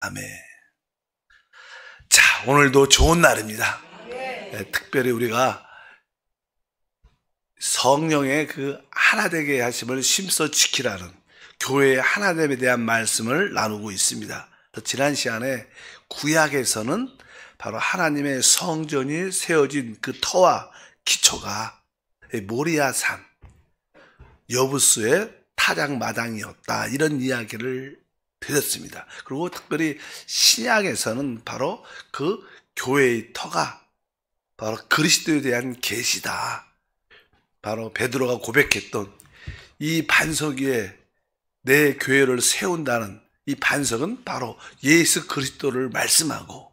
아멘. 자, 오늘도 좋은 날입니다. 네, 특별히 우리가 성령의 그 하나되게 하심을 심써 지키라는 교회의 하나됨에 대한 말씀을 나누고 있습니다. 지난 시간에 구약에서는 바로 하나님의 성전이 세워진 그 터와 기초가 모리아산, 여부스의 타작마당이었다, 이런 이야기를 드렸습니다. 그리고 특별히 신약에서는 바로 그 교회의 터가 바로 그리스도에 대한 계시다. 바로 베드로가 고백했던 이 반석 위에 내 교회를 세운다는 이 반석은 바로 예수 그리스도를 말씀하고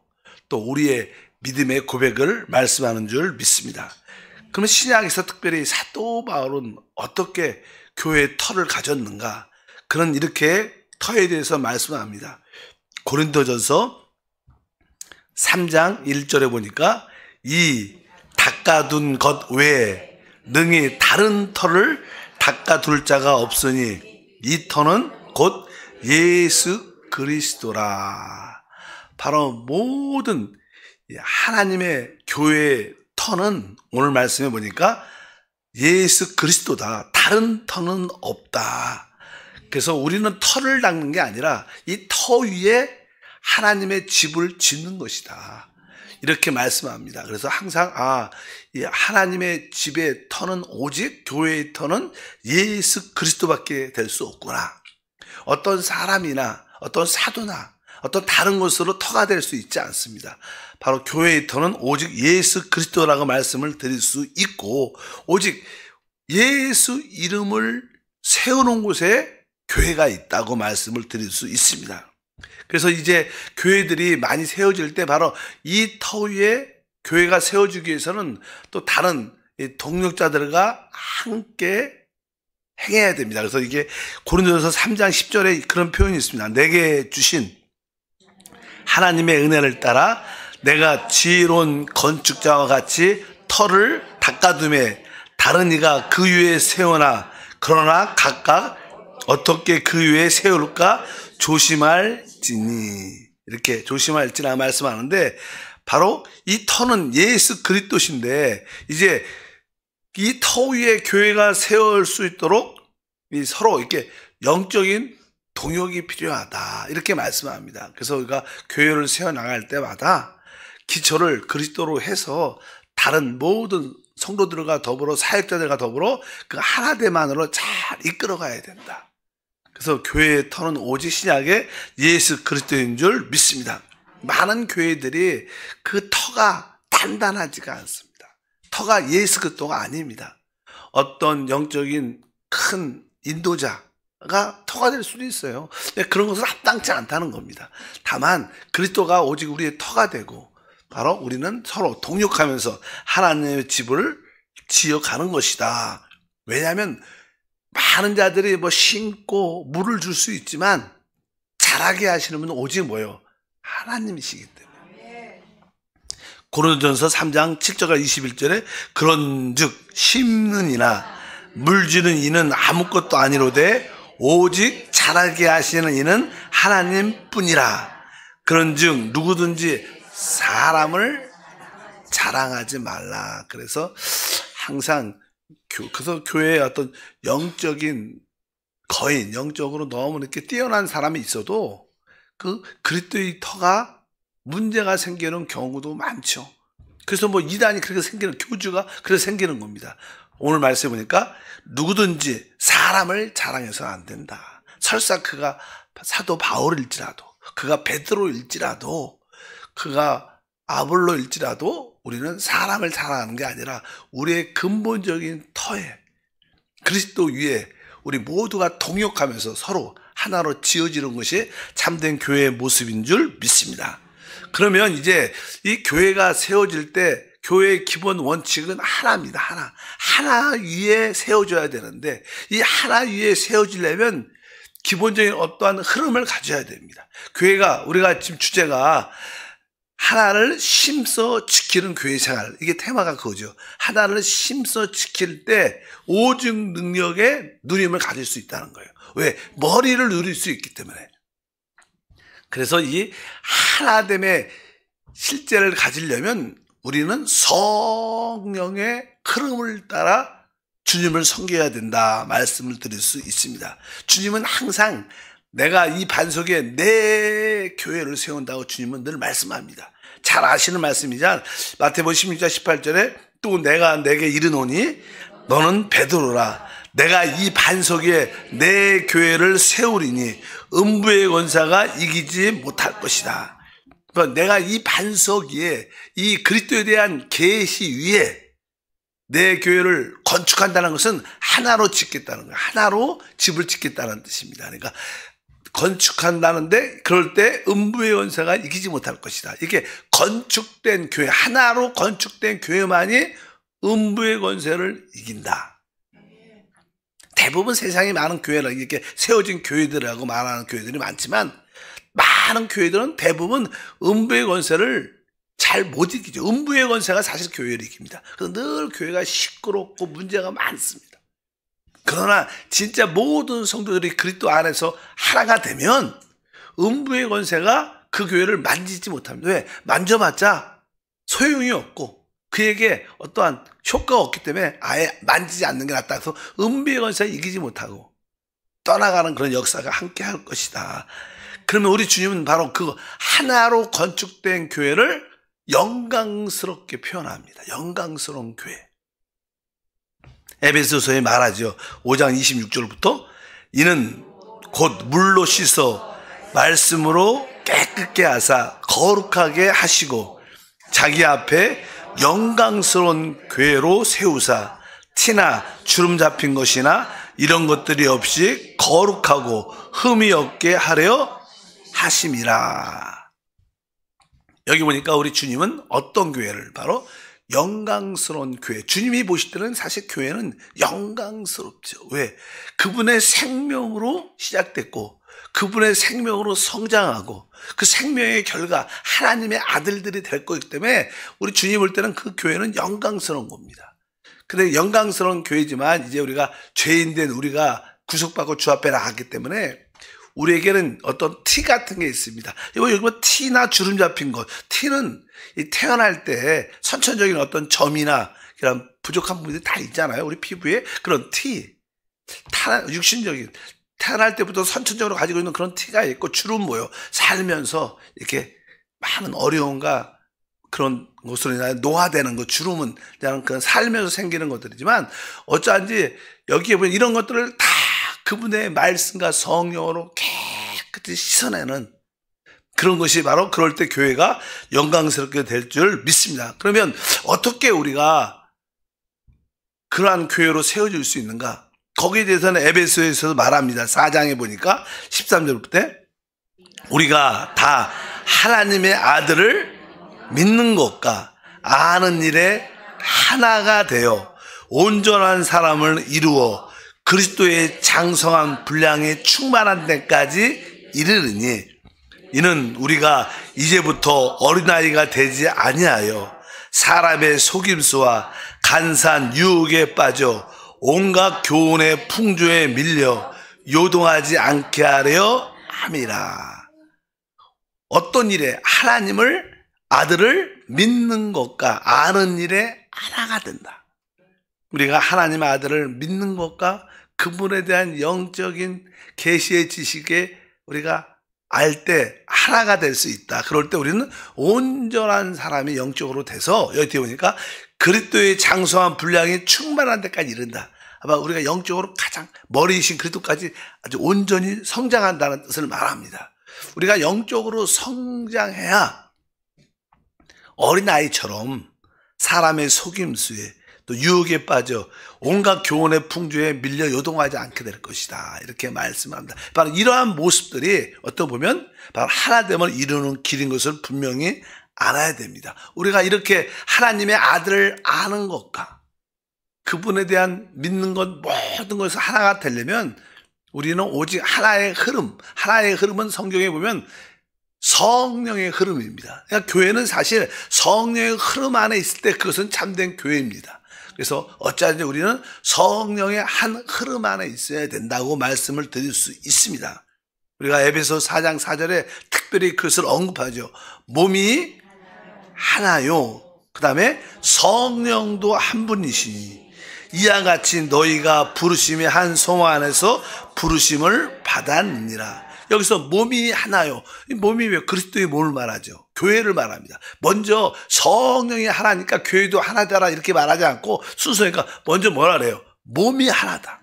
또 우리의 믿음의 고백을 말씀하는 줄 믿습니다. 그러면 신약에서 특별히 사도 바울은 어떻게 교회의 터를 가졌는가? 그런 이렇게 터에 대해서 말씀합니다. 고린도전서 3장 1절에 보니까 이 닦아둔 것 외에 능히 다른 터를 닦아둘 자가 없으니 이 터는 곧 예수 그리스도라. 바로 모든 하나님의 교회의 터는 오늘 말씀해 보니까 예수 그리스도다. 다른 터는 없다. 그래서 우리는 터를 닦는 게 아니라 이 터 위에 하나님의 집을 짓는 것이다. 이렇게 말씀합니다. 그래서 항상 이 하나님의 집의 터는 오직 교회의 터는 예수 그리스도밖에 될 수 없구나. 어떤 사람이나 어떤 사도나 어떤 다른 것으로 터가 될 수 있지 않습니다. 바로 교회의 터는 오직 예수 그리스도라고 말씀을 드릴 수 있고 오직 예수 이름을 세워놓은 곳에 교회가 있다고 말씀을 드릴 수 있습니다. 그래서 이제 교회들이 많이 세워질 때 바로 이 터 위에 교회가 세워지기 위해서는 또 다른 동력자들과 함께 행해야 됩니다. 그래서 이게 고린도전서 3장 10절에 그런 표현이 있습니다. 내게 주신 하나님의 은혜를 따라 내가 지혜로운 건축자와 같이 터를 닦아둠에 다른 이가 그 위에 세우나 그러나 각각 어떻게 그 위에 세울까 조심할지니, 이렇게 조심할지나 말씀하는데 바로 이 터는 예수 그리스도신데 이제 이 터 위에 교회가 세울 수 있도록 서로 이렇게 영적인 동역이 필요하다, 이렇게 말씀합니다. 그래서 우리가 교회를 세워나갈 때마다 기초를 그리스도로 해서 다른 모든 성도들과 더불어 사역자들과 더불어 그 하나됨만으로 잘 이끌어가야 된다. 그래서 교회의 터는 오직 신약의 예수 그리스도인 줄 믿습니다. 많은 교회들이 그 터가 단단하지가 않습니다. 터가 예수 그리스도가 아닙니다. 어떤 영적인 큰 인도자가 터가 될 수도 있어요. 그런 것은 합당치 않다는 겁니다. 다만 그리스도가 오직 우리의 터가 되고 바로 우리는 서로 동역하면서 하나님의 집을 지어가는 것이다. 왜냐하면 많은 자들이 심고 물을 줄 수 있지만 자라게 하시는 분은 오직 뭐예요? 하나님이시기 때문에. 고린도전서 3장 7절과 21절에 그런즉 심는 이나 물주는 이는 아무것도 아니로되 오직 자라게 하시는 이는 하나님뿐이라. 그런즉 누구든지 사람을 자랑하지 말라. 그래서 항상 그래서 교회에 어떤 영적인 거인, 영적으로 너무 이렇게 뛰어난 사람이 있어도 그 그리스도의 터가 문제가 생기는 경우도 많죠. 그래서 이단이 그렇게 생기는, 교주가 그렇게 생기는 겁니다. 오늘 말씀해 보니까 누구든지 사람을 자랑해서는 안 된다. 설사 그가 사도 바울일지라도, 그가 베드로일지라도, 그가 아볼로일지라도 우리는 사람을 자랑하는 게 아니라 우리의 근본적인 터에 그리스도 위에 우리 모두가 동역하면서 서로 하나로 지어지는 것이 참된 교회의 모습인 줄 믿습니다. 그러면 이제 이 교회가 세워질 때 교회의 기본 원칙은 하나입니다. 하나 위에 세워져야 되는데 이 하나 위에 세워지려면 기본적인 어떠한 흐름을 가져야 됩니다. 교회가, 우리가 지금 주제가 하나를 심써 지키는 교회 생활, 이게 테마가 그거죠. 하나를 심써 지킬 때 오직 능력의 누림을 가질 수 있다는 거예요. 왜? 머리를 누릴 수 있기 때문에. 그래서 이 하나됨의 실제를 가지려면 우리는 성령의 흐름을 따라 주님을 섬겨야 된다 말씀을 드릴 수 있습니다. 주님은 항상 내가 이 반석에 내 교회를 세운다고 주님은 늘 말씀합니다. 잘 아시는 말씀이자 마태복음 16장 18절에 또 내가 내게 이르노니 너는 베드로라. 내가 이 반석에 내 교회를 세우리니 음부의 권사가 이기지 못할 것이다. 그러니까 내가 이 반석 위에 이 그리스도에 대한 계시 위에 내 교회를 건축한다는 것은 하나로 짓겠다는 거예요. 하나로 집을 짓겠다는 뜻입니다. 그러니까 건축한다는데 그럴 때 음부의 권세가 이기지 못할 것이다. 이게 건축된 교회, 하나로 건축된 교회만이 음부의 권세를 이긴다. 대부분 세상에 많은 교회를 이렇게 세워진 교회들이라고 말하는 교회들이 많지만 많은 교회들은 대부분 음부의 권세를 잘 못 이기죠. 음부의 권세가 사실 교회를 이깁니다. 그래서 늘 교회가 시끄럽고 문제가 많습니다. 그러나 진짜 모든 성도들이 그리스도 안에서 하나가 되면 음부의 권세가 그 교회를 만지지 못합니다. 왜? 만져봤자 소용이 없고 그에게 어떠한 효과가 없기 때문에 아예 만지지 않는 게 낫다. 그래서 음부의 권세가 이기지 못하고 떠나가는 그런 역사가 함께 할 것이다. 그러면 우리 주님은 바로 그 하나로 건축된 교회를 영광스럽게 표현합니다. 영광스러운 교회. 에베소서에 말하죠. 5장 26절부터 이는 곧 물로 씻어 말씀으로 깨끗게 하사 거룩하게 하시고 자기 앞에 영광스러운 교회로 세우사 티나 주름 잡힌 것이나 이런 것들이 없이 거룩하고 흠이 없게 하려 하심이라. 여기 보니까 우리 주님은 어떤 교회를 바로 영광스러운 교회. 주님이 보실 때는 사실 교회는 영광스럽죠. 왜? 그분의 생명으로 시작됐고 그분의 생명으로 성장하고 그 생명의 결과 하나님의 아들들이 될 거기 때문에 우리 주님 볼 때는 그 교회는 영광스러운 겁니다. 근데 영광스러운 교회지만 이제 우리가 죄인된 우리가 구속받고 주 앞에 나갔기 때문에 우리에게는 어떤 티 같은 게 있습니다. 여기 뭐 티나 주름 잡힌 것. 티는 태어날 때 선천적인 어떤 점이나 이런 부족한 부분들이 다 있잖아요. 우리 피부에 그런 티. 육신적인. 태어날 때부터 선천적으로 가지고 있는 그런 티가 있고 주름 모여 살면서 이렇게 많은 어려움과 그런 것으로 인하여 노화되는 것, 주름은 그냥 살면서 생기는 것들이지만 어쩌한지 여기에 보면 이런 것들을 다 그분의 말씀과 성령으로 깨끗이 씻어내는 그런 것이 바로 그럴 때 교회가 영광스럽게 될 줄 믿습니다. 그러면 어떻게 우리가 그러한 교회로 세워질 수 있는가? 거기에 대해서는 에베소에서도 말합니다. 4장에 보니까 13절부터 우리가 다 하나님의 아들을 믿는 것과 아는 일에 하나가 되어 온전한 사람을 이루어 그리스도의 장성한 분량에 충만한 데까지 이르르니 이는 우리가 이제부터 어린아이가 되지 아니하여 사람의 속임수와 간사한 유혹에 빠져 온갖 교훈의 풍조에 밀려 요동하지 않게 하려 함이라. 어떤 일에 하나님을 아들을 믿는 것과 아는 일에 하나가 된다. 우리가 하나님의 아들을 믿는 것과 그분에 대한 영적인 계시의 지식에 우리가 알 때 하나가 될 수 있다. 그럴 때 우리는 온전한 사람이 영적으로 돼서 여기 뒤에 보니까 그리스도의 장성한 분량이 충만한 데까지 이른다. 아마 우리가 영적으로 가장 머리이신 그리스도까지 아주 온전히 성장한다는 뜻을 말합니다. 우리가 영적으로 성장해야 어린아이처럼 사람의 속임수에 또 유혹에 빠져 온갖 교훈의 풍조에 밀려 요동하지 않게 될 것이다. 이렇게 말씀합니다. 바로 이러한 모습들이 어떻게 보면 바로 하나됨을 이루는 길인 것을 분명히 알아야 됩니다. 우리가 이렇게 하나님의 아들을 아는 것과 그분에 대한 믿는 것 모든 것을 하나가 되려면 우리는 오직 하나의 흐름, 하나의 흐름은 성경에 보면 성령의 흐름입니다. 그러니까 교회는 사실 성령의 흐름 안에 있을 때 그것은 참된 교회입니다. 그래서 어쩌든지 우리는 성령의 한 흐름 안에 있어야 된다고 말씀을 드릴 수 있습니다. 우리가 에베소 4장 4절에 특별히 그것을 언급하죠. 몸이 하나요. 그 다음에 성령도 한 분이시니 이와 같이 너희가 부르심의 한 소망 안에서 부르심을 받았느니라. 여기서 몸이 하나요. 이 몸이 왜 그리스도의 몸을 말하죠. 교회를 말합니다. 먼저 성령이 하나니까 교회도 하나다라 이렇게 말하지 않고 순서니까 먼저 뭐라 그래요? 몸이 하나다.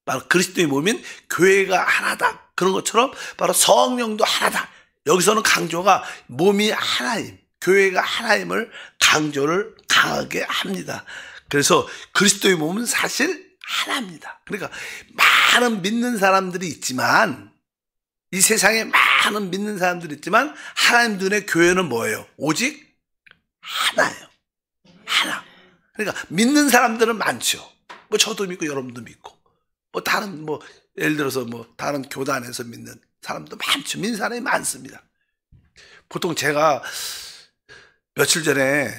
바로 그리스도의 몸인 교회가 하나다. 그런 것처럼 바로 성령도 하나다. 여기서는 강조가 몸이 하나임, 교회가 하나임을 강조를 강하게 합니다. 그래서 그리스도의 몸은 사실 하나입니다. 그러니까 많은 믿는 사람들이 있지만, 이 세상에 많은 믿는 사람들이 있지만 하나님 눈에 교회는 뭐예요? 오직 하나예요. 하나. 그러니까 믿는 사람들은 많죠. 뭐 저도 믿고 여러분도 믿고 뭐 다른 뭐 예를 들어서 뭐 다른 교단에서 믿는 사람도 많죠. 믿는 사람이 많습니다. 보통 제가 며칠 전에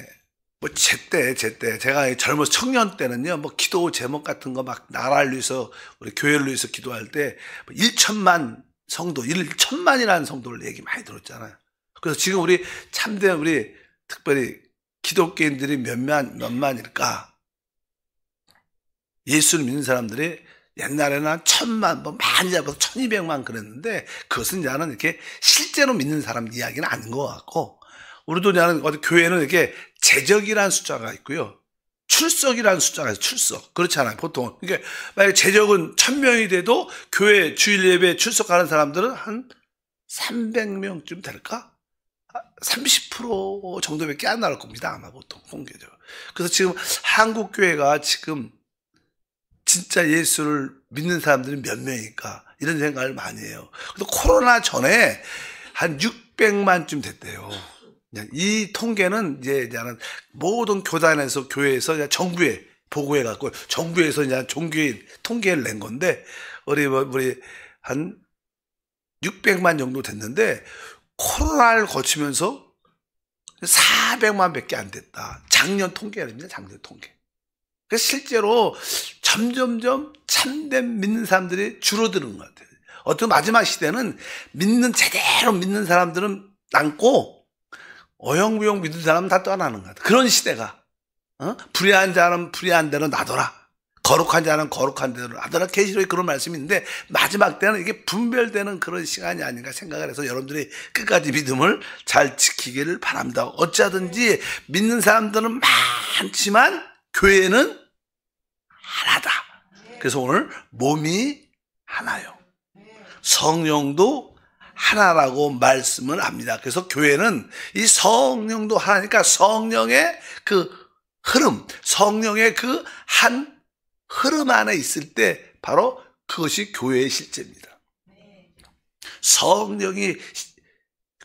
뭐 제때 제가 젊어서 청년 때는요, 뭐 기도 제목 같은 거 막 나라를 위해서 우리 교회를 위해서 기도할 때 1천만 성도, 1천만이라는 성도를 얘기 많이 들었잖아요. 그래서 지금 우리 참된 우리 특별히 기독교인들이 몇만일까? 예수를 믿는 사람들이 옛날에는 한 1,000만, 뭐 많이 잡아서 1,200만 그랬는데 그것은 이제는 이렇게 실제로 믿는 사람 이야기는 아닌 것 같고, 우리도 이제는 어디 교회는 이렇게 제적이라는 숫자가 있고요. 출석이라는 숫자가 있어요. 출석. 그렇잖아요. 보통. 그러니까 만약에 제적은 1,000명이 돼도 교회 주일 예배에 출석하는 사람들은 한 300명쯤 될까? 30% 정도밖에 안 나올 겁니다. 아마 보통 통계적으로. 그래서 지금 한국 교회가 지금 진짜 예수를 믿는 사람들이 몇 명일까? 이런 생각을 많이 해요. 그래서 코로나 전에 한 600만쯤 됐대요. 이 통계는 이제는 모든 교단에서, 교회에서 정부에 보고해갖고, 정부에서 이제 종교인 통계를 낸 건데, 우리 한 600만 정도 됐는데, 코로나를 거치면서 400만 밖에 안 됐다. 작년 통계입니다. 작년 통계. 그래서 실제로 점점점 참된 믿는 사람들이 줄어드는 것 같아요. 어떤 마지막 시대는 제대로 믿는 사람들은 남고, 어영부영 믿는 사람은 다 떠나는 것 같아요. 그런 시대가, 불의한 자는 불의한 대로 놔둬라. 거룩한 자는 거룩한 대로 놔둬라. 계시록에 그런 말씀이 있는데, 마지막 때는 이게 분별되는 그런 시간이 아닌가 생각을 해서 여러분들이 끝까지 믿음을 잘 지키기를 바랍니다. 어찌하든지 믿는 사람들은 많지만 교회는 하나다. 그래서 오늘 몸이 하나요. 성령도 하나라고 말씀을 합니다. 그래서 교회는 이 성령도 하나니까 성령의 그 흐름, 성령의 그 한 흐름 안에 있을 때 바로 그것이 교회의 실제입니다. 성령이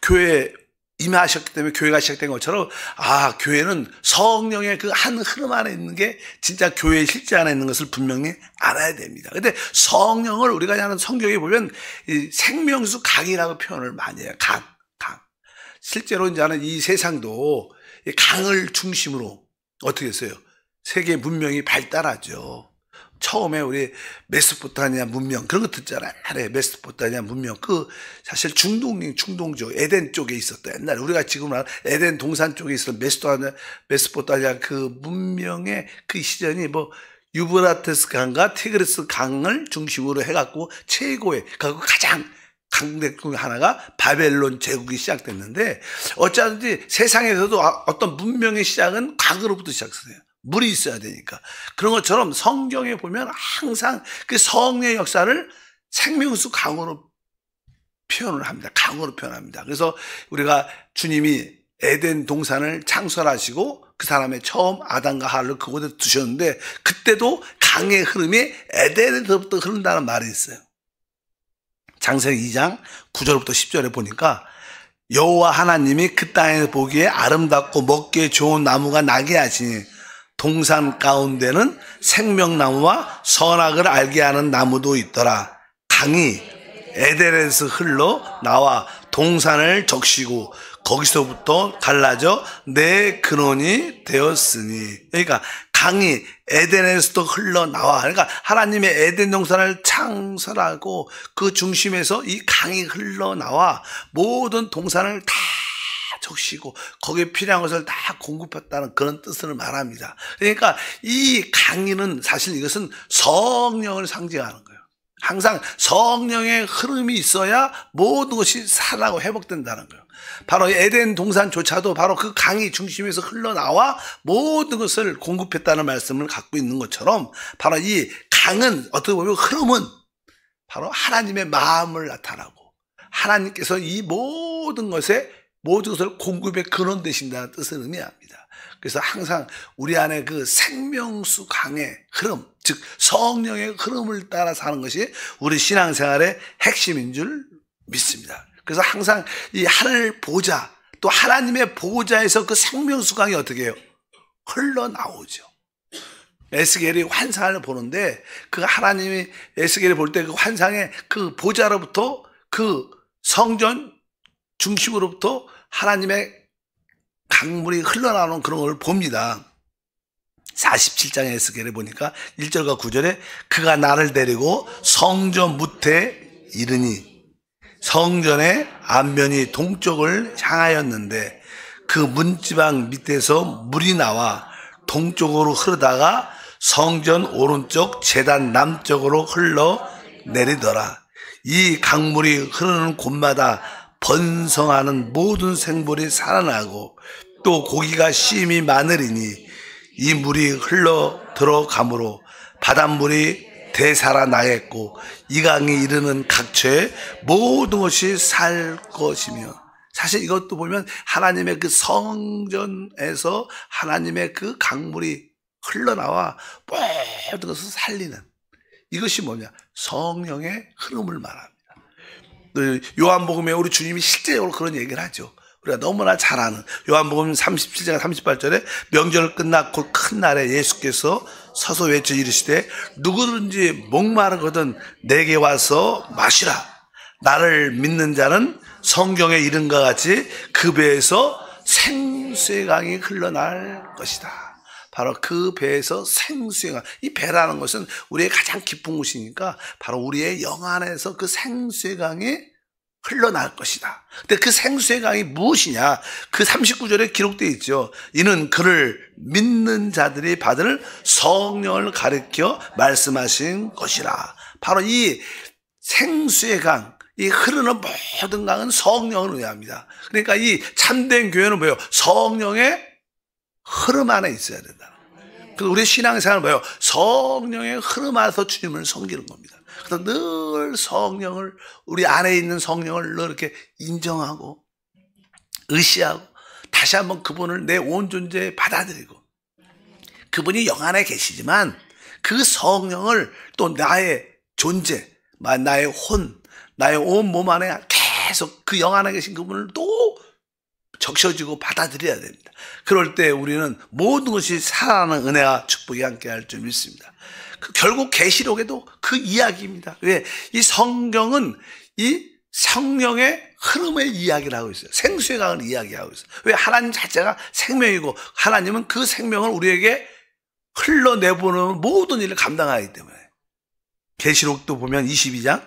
교회에 임하셨기 때문에 교회가 시작된 것처럼, 교회는 성령의 그 한 흐름 안에 있는 게 진짜 교회의 실제 안에 있는 것을 분명히 알아야 됩니다. 근데 성령을 우리가 하는 성경에 보면 이 생명수 강이라고 표현을 많이 해요. 강. 실제로 이제는 이 세상도 이 강을 중심으로 어떻게 했어요? 세계 문명이 발달하죠. 처음에 우리 메소포타미아 문명 그런 거 듣잖아요. 옛날에 메소포타미아 문명 사실 중동쪽 에덴 쪽에 있었다. 옛날에 우리가 지금 에덴 동산 쪽에 있었던 메소포타미아 그 문명의 그 시절이 뭐 유브라테스 강과 티그리스 강을 중심으로 해갖고 최고의 가장 강대 중 하나가 바벨론 제국이 시작됐는데, 어쩌든지 세상에서도 어떤 문명의 시작은 강으로부터 시작했어요. 물이 있어야 되니까. 그런 것처럼 성경에 보면 항상 그 성령의 역사를 생명수 강으로 표현을 합니다. 강으로 표현합니다. 그래서 우리가 주님이 에덴 동산을 창설하시고 그 사람의 처음 아담과 하와를 그곳에 두셨는데, 그때도 강의 흐름이 에덴에서부터 흐른다는 말이 있어요. 창세기 2장 9절부터 10절에 보니까 여호와 하나님이 그 땅에 보기에 아름답고 먹기에 좋은 나무가 나게 하시니 동산 가운데는 생명나무와 선악을 알게 하는 나무도 있더라. 강이 에덴에서 흘러 나와 동산을 적시고 거기서부터 갈라져 내 근원이 되었으니. 그러니까 강이 에덴에서도 흘러나와. 그러니까 하나님의 에덴 동산을 창설하고 그 중심에서 이 강이 흘러나와 모든 동산을 다 적시고 거기에 필요한 것을 다 공급했다는 그런 뜻을 말합니다. 그러니까 이 강이는 사실 이것은 성령을 상징하는 거예요. 항상 성령의 흐름이 있어야 모든 것이 살아나고 회복된다는 거예요. 바로 에덴 동산조차도 바로 그 강이 중심에서 흘러나와 모든 것을 공급했다는 말씀을 갖고 있는 것처럼 바로 이 강은 어떻게 보면 흐름은 바로 하나님의 마음을 나타나고 하나님께서 이 모든 것을 공급의 근원 되신다는 뜻을 의미합니다. 그래서 항상 우리 안에 그 생명수 강의 흐름, 즉 성령의 흐름을 따라 사는 것이 우리 신앙생활의 핵심인 줄 믿습니다. 그래서 항상 이 하늘 보좌, 또 하나님의 보좌에서 그 생명수 강이 어떻게 해요? 흘러나오죠. 에스겔이 환상을 보는데 그 하나님이 에스겔이 볼 때 그 환상의 그 보좌로부터 그 성전 중심으로부터 하나님의 강물이 흘러나오는 그런 걸 봅니다. 47장의 에스겔에 보니까 1절과 9절에 그가 나를 데리고 성전 무태에 이르니 성전의 앞면이 동쪽을 향하였는데 그 문지방 밑에서 물이 나와 동쪽으로 흐르다가 성전 오른쪽 제단 남쪽으로 흘러내리더라. 이 강물이 흐르는 곳마다 번성하는 모든 생물이 살아나고 또 고기가 심히 많으리니 이 물이 흘러 들어가므로 바닷물이 되살아나겠고 이 강이 이르는 각처에 모든 것이 살 것이며. 사실 이것도 보면 하나님의 그 성전에서 하나님의 그 강물이 흘러나와 모든 것을 살리는, 이것이 뭐냐? 성령의 흐름을 말합니다. 요한복음에 우리 주님이 실제적으로 그런 얘기를 하죠. 우리가 너무나 잘 아는 요한복음 37장 38절에 명절 끝나 곧 큰 날에 예수께서 서서 외쳐 이르시되 누구든지 목마르거든 내게 와서 마시라. 나를 믿는 자는 성경에 이른과 같이 그 배에서 생수의 강이 흘러날 것이다. 바로 그 배에서 생수의 강. 이 배라는 것은 우리의 가장 깊은 곳이니까 바로 우리의 영 안에서 그 생수의 강이 흘러날 것이다. 근데 그 생수의 강이 무엇이냐? 그 39절에 기록되어 있죠. 이는 그를 믿는 자들이 받을 성령을 가리켜 말씀하신 것이라. 바로 이 생수의 강, 이 흐르는 모든 강은 성령을 의미합니다. 그러니까 이 참된 교회는 뭐예요? 성령의 흐름 안에 있어야 된다. 그래서 우리 신앙생활은 뭐예요? 성령의 흐름 안에서 주님을 섬기는 겁니다. 그래서 늘 성령을, 우리 안에 있는 성령을 늘 이렇게 인정하고 의시하고 다시 한번 그분을 내 온 존재에 받아들이고, 그분이 영 안에 계시지만 그 성령을 또 나의 존재, 나의 혼, 나의 온 몸 안에 계속 그 영 안에 계신 그분을 또 적셔지고 받아들여야 됩니다. 그럴 때 우리는 모든 것이 살아나는 은혜와 축복이 함께할 줄 믿습니다. 결국 계시록에도 그 이야기입니다. 왜? 이 성경은 이 성령의 흐름의 이야기를 하고 있어요. 생수의 강을 이야기하고 있어요. 왜? 하나님 자체가 생명이고 하나님은 그 생명을 우리에게 흘러내보는 모든 일을 감당하기 때문에. 계시록도 보면 22장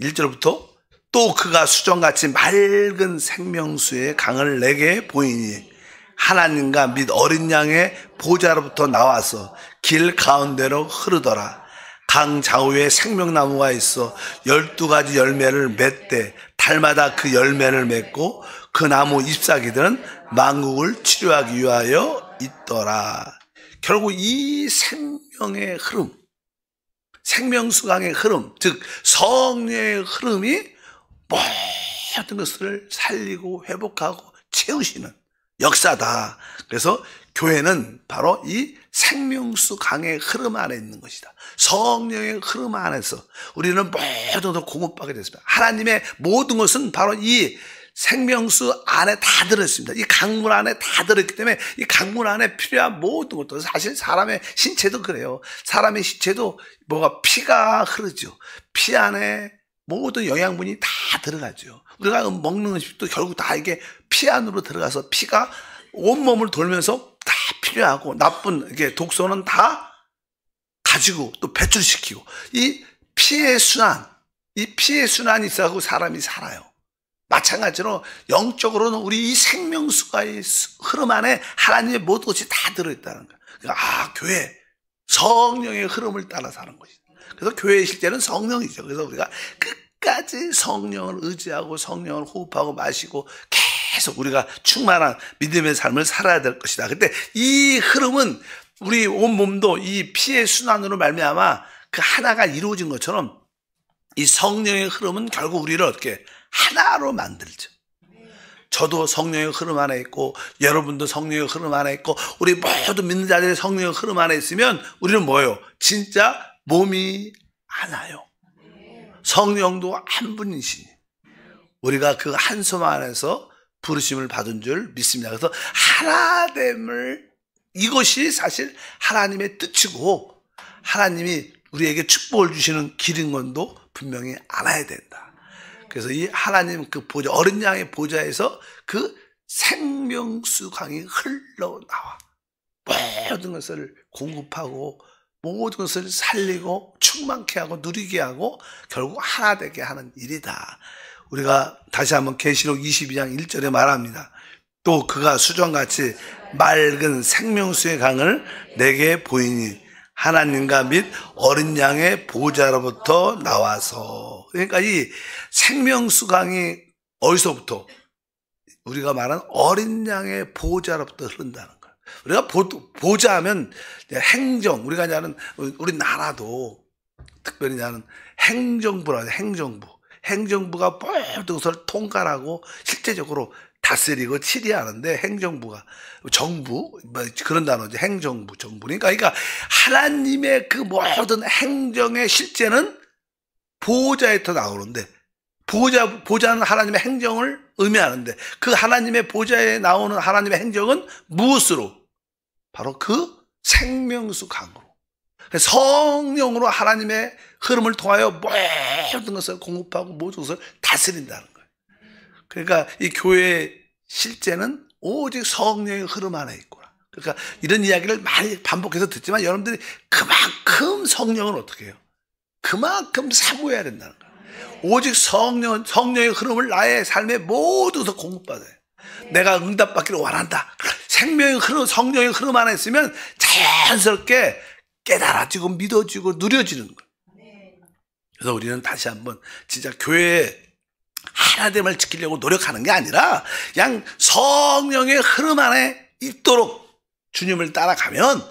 1절부터 또 그가 수정같이 맑은 생명수의 강을 내게 보이니 하나님과 및 어린 양의 보좌로부터 나와서 길 가운데로 흐르더라. 강 좌우에 생명나무가 있어 12가지 열매를 맺되 달마다 그 열매를 맺고 그 나무 잎사귀들은 만국을 치료하기 위하여 있더라. 결국 이 생명의 흐름, 생명수강의 흐름, 즉 성령의 흐름이 모든 것을 살리고 회복하고 채우시는 역사다. 그래서 교회는 바로 이 생명수 강의 흐름 안에 있는 것이다. 성령의 흐름 안에서 우리는 모든 것을 공급받게 됐습니다. 하나님의 모든 것은 바로 이 생명수 안에 다 들어있습니다. 이 강물 안에 다 들어있기 때문에 이 강물 안에 필요한 모든 것도, 사실 사람의 신체도 그래요. 사람의 신체도 뭐가 피가 흐르죠. 피 안에 모든 영양분이 다 들어가죠. 우리가 먹는 음식도 결국 다 이게 피 안으로 들어가서 피가 온몸을 돌면서 다 필요하고 나쁜 이게 독소는 다 가지고 또 배출시키고 이 피해 순환이 있어서 사람이 살아요. 마찬가지로 영적으로는 우리 이 생명수가의 흐름 안에 하나님의 모든 것이 다 들어있다는 거예요. 그러니까 교회 성령의 흐름을 따라 사는 것이죠. 그래서 교회의 실제는 성령이죠. 그래서 우리가 끝까지 성령을 의지하고 성령을 호흡하고 마시고 계속 우리가 충만한 믿음의 삶을 살아야 될 것이다. 근데 이 흐름은 우리 온 몸도 이 피의 순환으로 말미암아 그 하나가 이루어진 것처럼 이 성령의 흐름은 결국 우리를 어떻게 하나로 만들죠. 저도 성령의 흐름 안에 있고 여러분도 성령의 흐름 안에 있고 우리 모두 믿는 자들의 성령의 흐름 안에 있으면 우리는 뭐예요? 진짜 몸이 하나요. 성령도 한 분이시니 우리가 그 한 손 안에서 부르심을 받은 줄 믿습니다. 그래서 하나됨을 이것이 사실 하나님의 뜻이고 하나님이 우리에게 축복을 주시는 길인 건도 분명히 알아야 된다. 그래서 이 하나님 그 보좌, 어린 양의 보좌에서 그 생명수 강이 흘러나와 모든 것을 공급하고 모든 것을 살리고 충만케 하고 누리게 하고 결국 하나 되게 하는 일이다. 우리가 다시 한번 계시록 22장 1절에 말합니다. 또 그가 수정같이 맑은 생명수의 강을 내게 보이니 하나님과 및 어린 양의 보좌로부터 나와서. 그러니까 이 생명수 강이 어디서부터? 우리가 말하는 어린 양의 보좌로부터 흐른다는 거예요. 우리가 보좌 하면 행정, 우리가 하는 우리 나라도 특별히 하는 행정부라고 해요. 행정부가 모든 것을 통괄하고 실제적으로 다스리고 치리하는데 행정부가 정부 그런 단어죠. 행정부, 정부. 그러니까 하나님의 그 모든 행정의 실제는 보좌에서 나오는데 보좌는 하나님의 행정을 의미하는데 그 하나님의 보좌에 나오는 하나님의 행정은 무엇으로? 바로 그 생명수 강으로. 성령으로 하나님의 흐름을 통하여 모든 것을 공급하고 모든 것을 다스린다는 거예요. 그러니까 이 교회의 실제는 오직 성령의 흐름 안에 있구나. 그러니까 이런 이야기를 많이 반복해서 듣지만 여러분들이 그만큼 성령은 어떻게 해요? 그만큼 사모해야 된다는 거예요. 오직 성령의 흐름을 나의 삶의 모든 것을 공급받아요. 내가 응답받기를 원한다. 생명의 흐름, 성령의 흐름 안에 있으면 자연스럽게 깨달아지고 믿어지고 누려지는 거예요. 그래서 우리는 다시 한번 진짜 교회의 하나됨을 지키려고 노력하는 게 아니라 그냥 성령의 흐름 안에 있도록 주님을 따라가면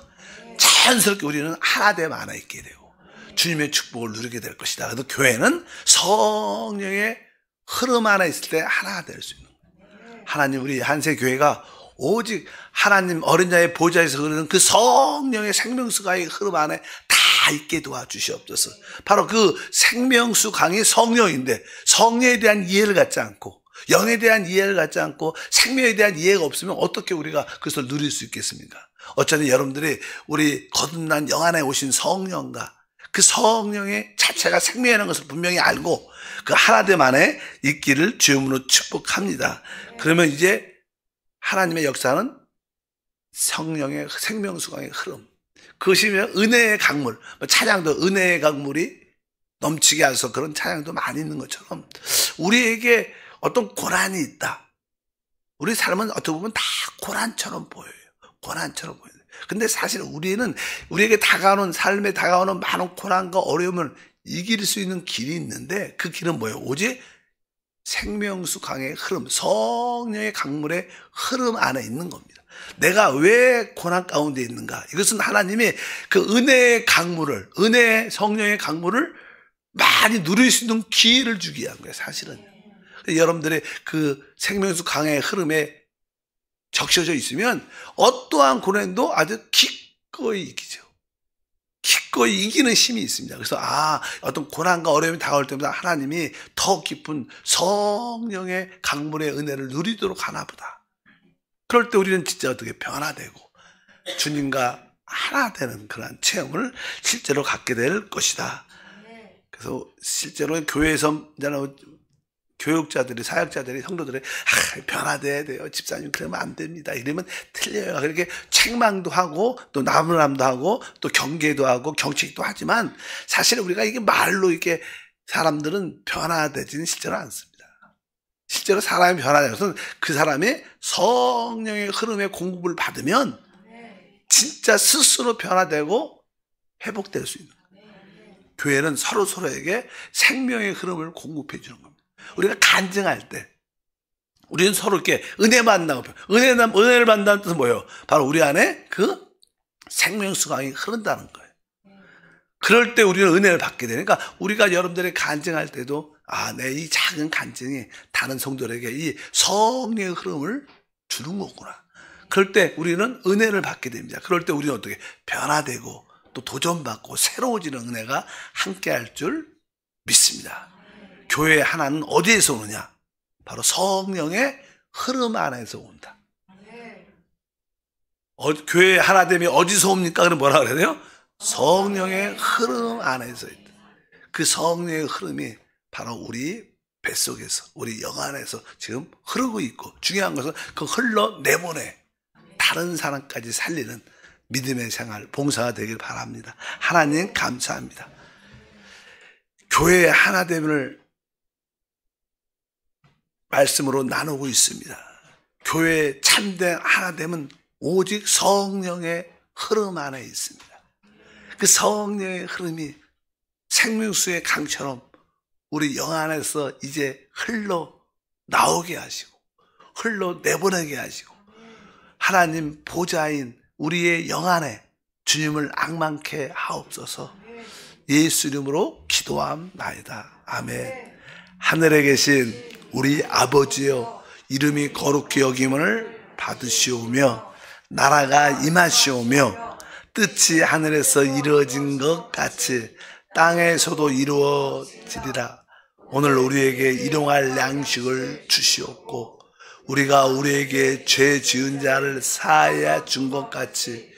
자연스럽게 우리는 하나됨 안에 있게 되고 주님의 축복을 누리게 될 것이다. 그래서 교회는 성령의 흐름 안에 있을 때 하나가 될 수 있는 거예요. 하나님 우리 한세교회가 오직 하나님 어린 자의 보좌에서 흐르는 그 성령의 생명수가의 흐름 안에 다 있게 도와주시옵소서. 바로 그 생명수 강이 성령인데 성령에 대한 이해를 갖지 않고 영에 대한 이해를 갖지 않고 생명에 대한 이해가 없으면 어떻게 우리가 그것을 누릴 수 있겠습니까? 어쩌면 여러분들이 우리 거듭난 영 안에 오신 성령과 그 성령의 자체가 생명이라는 것을 분명히 알고 그 하나됨 안에 있기를 주님으로 축복합니다. 그러면 이제 하나님의 역사는 성령의 생명수강의 흐름, 그것이 은혜의 강물, 찬양도 은혜의 강물이 넘치게 해서 그런 찬양도 많이 있는 것처럼 우리에게 어떤 고난이 있다. 우리 삶은 어떻게 보면 다 고난처럼 보여요. 고난처럼 보여요. 근데 사실 우리에게 다가오는 삶에 다가오는 많은 고난과 어려움을 이길 수 있는 길이 있는데 그 길은 뭐예요? 오직 생명수 강의 흐름, 성령의 강물의 흐름 안에 있는 겁니다. 내가 왜 고난 가운데 있는가? 이것은 하나님이 그 은혜의 강물을, 성령의 강물을 많이 누릴 수 있는 기회를 주기 위한 거예요, 사실은. 여러분들의 그 생명수 강의 흐름에 적셔져 있으면 어떠한 고난도 아주 기꺼이 이기죠. 기꺼이 이기는 힘이 있습니다. 그래서 어떤 고난과 어려움이 다가올 때마다 하나님이 더 깊은 성령의 강물의 은혜를 누리도록 하나 보다. 그럴 때 우리는 진짜 어떻게 변화되고 주님과 하나 되는 그런 체험을 실제로 갖게 될 것이다. 그래서 실제로 교회에서 교육자들이, 사역자들이, 성도들이 변화돼야 돼요. 집사님 그러면 안 됩니다. 이러면 틀려요. 그렇게 책망도 하고 또 나무람도 하고 또 경계도 하고 경책도 하지만 사실 우리가 이게 말로 이렇게 사람들은 변화되지는 실제로 않습니다. 실제로 사람이 변화되는 것은 그 사람이 성령의 흐름에 공급을 받으면 진짜 스스로 변화되고 회복될 수 있는 거예요. 교회는 서로에게 생명의 흐름을 공급해 주는 겁니다. 우리가 간증할 때 우리는 서로 이렇게 은혜 만나고, 은혜를 만나는 뜻은 뭐예요? 바로 우리 안에 그 생명수강이 흐른다는 거예요. 그럴 때 우리는 은혜를 받게 되니까 우리가 여러분들이 간증할 때도 내 이 작은 간증이 다른 성도들에게 이 성령의 흐름을 주는 거구나. 그럴 때 우리는 은혜를 받게 됩니다. 그럴 때 우리는 어떻게 변화되고 또 도전받고 새로워지는 은혜가 함께할 줄 믿습니다. 교회 하나는 어디에서 오느냐? 바로 성령의 흐름 안에서 온다. 교회 하나됨이 어디서 옵니까? 그럼 뭐라 그래야 돼요? 성령의 흐름 안에서 있다. 그 성령의 흐름이 바로 우리 뱃속에서, 우리 영 안에서 지금 흐르고 있고, 중요한 것은 그 흘러내보내 다른 사람까지 살리는 믿음의 생활, 봉사가 되길 바랍니다. 하나님 감사합니다. 교회의 하나됨을 말씀으로 나누고 있습니다. 교회의 참된 하나됨은 오직 성령의 흐름 안에 있습니다. 그 성령의 흐름이 생명수의 강처럼 우리 영 안에서 이제 흘러 나오게 하시고 흘러 내보내게 하시고 하나님 보좌인 우리의 영 안에 주님을 앙망케 하옵소서. 예수 이름으로 기도함나이다. 아멘. 하늘에 계신 우리 아버지여, 이름이 거룩히 여김을 받으시오며 나라가 임하시오며 뜻이 하늘에서 이루어진 것 같이 땅에서도 이루어지리라. 오늘 우리에게 일용할 양식을 주시옵고 우리가 우리에게 죄 지은 자를 사하여 준 것 같이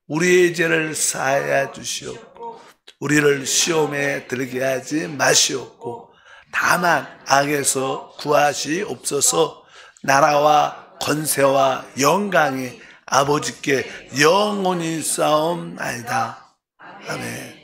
우리의 죄를 사하여 주시옵고 우리를 시험에 들게 하지 마시옵고 다만 악에서 구하시옵소서. 나라와 권세와 영광이 아버지께 영원히 싸움나이다. 아멘.